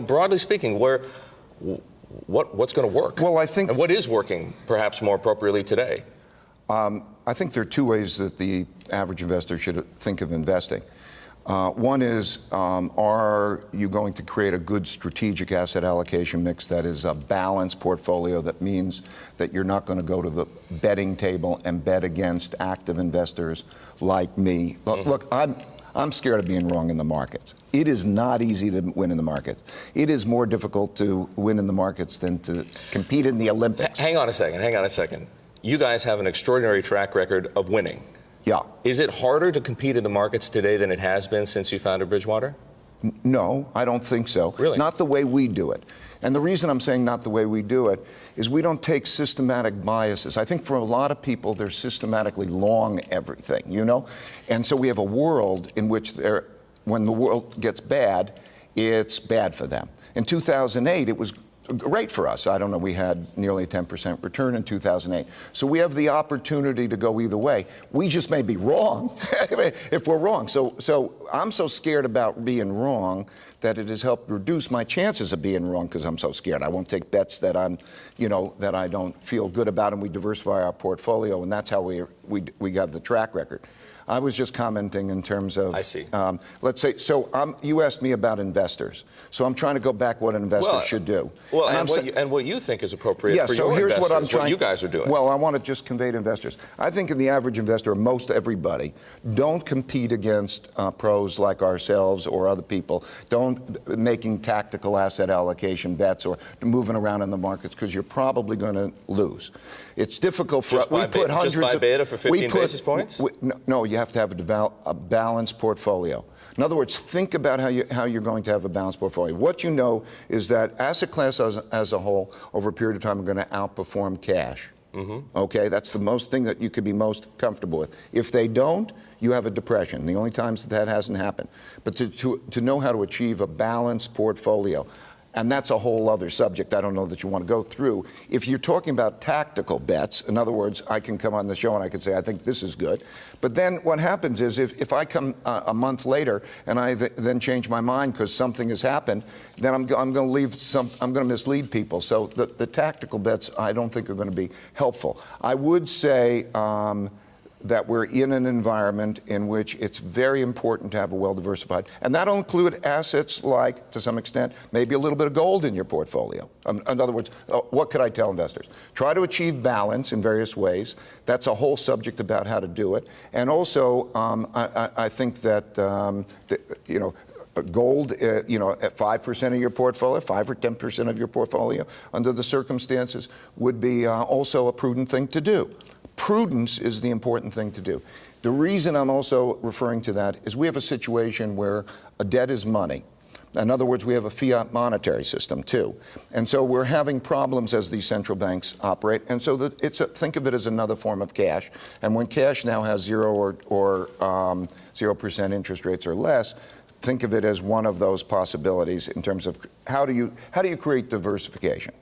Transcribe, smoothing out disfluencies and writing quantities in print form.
broadly speaking, what's going to work? Well, I think... And what is working, perhaps more appropriately today? I think there are two ways that the average investor should think of investing. One is, are you going to create a good strategic asset allocation mix that is a balanced portfolio? That means that you're not going to go to the betting table and bet against active investors like me. Look, I'm scared of being wrong in the markets. It is not easy to win in the market. It is more difficult to win in the markets than to compete in the Olympics. Hang on a second. You guys have an extraordinary track record of winning. Yeah. Is it harder to compete in the markets today than it has been since you founded Bridgewater? No, I don't think so. Really? Not the way we do it. And the reason I'm saying not the way we do it is we don't take systematic biases. I think for a lot of people, they're systematically long everything, you know? And so we have a world in which when the world gets bad, it's bad for them. In 2008, it was great for us. I don't know, we had nearly a 10% return in 2008. So we have the opportunity to go either way. We just may be wrong if we're wrong. So I'm so scared about being wrong that it has helped reduce my chances of being wrong because I'm so scared. I won't take bets that that I don't feel good about, and we diversify our portfolio, and that's how we have the track record. I was just commenting in terms of, I see. Let's say, you asked me about investors. So I'm trying to go back what an investor should do. Well, and what you think is appropriate for your here's investors, what you guys are doing. Well, I want to just convey to investors. I think in the average investor, most everybody, don't compete against pros like ourselves or other people. Don't making tactical asset allocation bets or moving around in the markets because you're probably going to lose. It's difficult for us. Just buy beta for 15 basis points? No, you have to have a balanced portfolio. In other words, think about how you're going to have a balanced portfolio. What you know is that asset class as a whole, over a period of time, are going to outperform cash. Okay, that's the most thing that you could be most comfortable with. If they don't, you have a depression. The only times that hasn't happened. But to know how to achieve a balanced portfolio, and that's a whole other subject I don't know that you want to go through. If you're talking about tactical bets, in other words, I can come on the show and I can say, I think this is good. But then what happens is if I come a month later and I then change my mind because something has happened, then I'm going to mislead people. So the tactical bets I don't think are going to be helpful. I would say that we're in an environment in which it's very important to have a well-diversified, and that'll include assets like, to some extent, maybe a little bit of gold in your portfolio. In other words, what could I tell investors? Try to achieve balance in various ways. That's a whole subject about how to do it. And also, I think that, gold, at 5% of your portfolio, 5 or 10% of your portfolio, under the circumstances, would be also a prudent thing to do. Prudence is the important thing to do. The reason I'm also referring to that is we have a situation where a debt is money. In other words, we have a fiat monetary system too. And so we're having problems as these central banks operate. And so think of it as another form of cash. And when cash now has 0 or 0% interest rates or less, think of it as one of those possibilities in terms of how do you create diversification.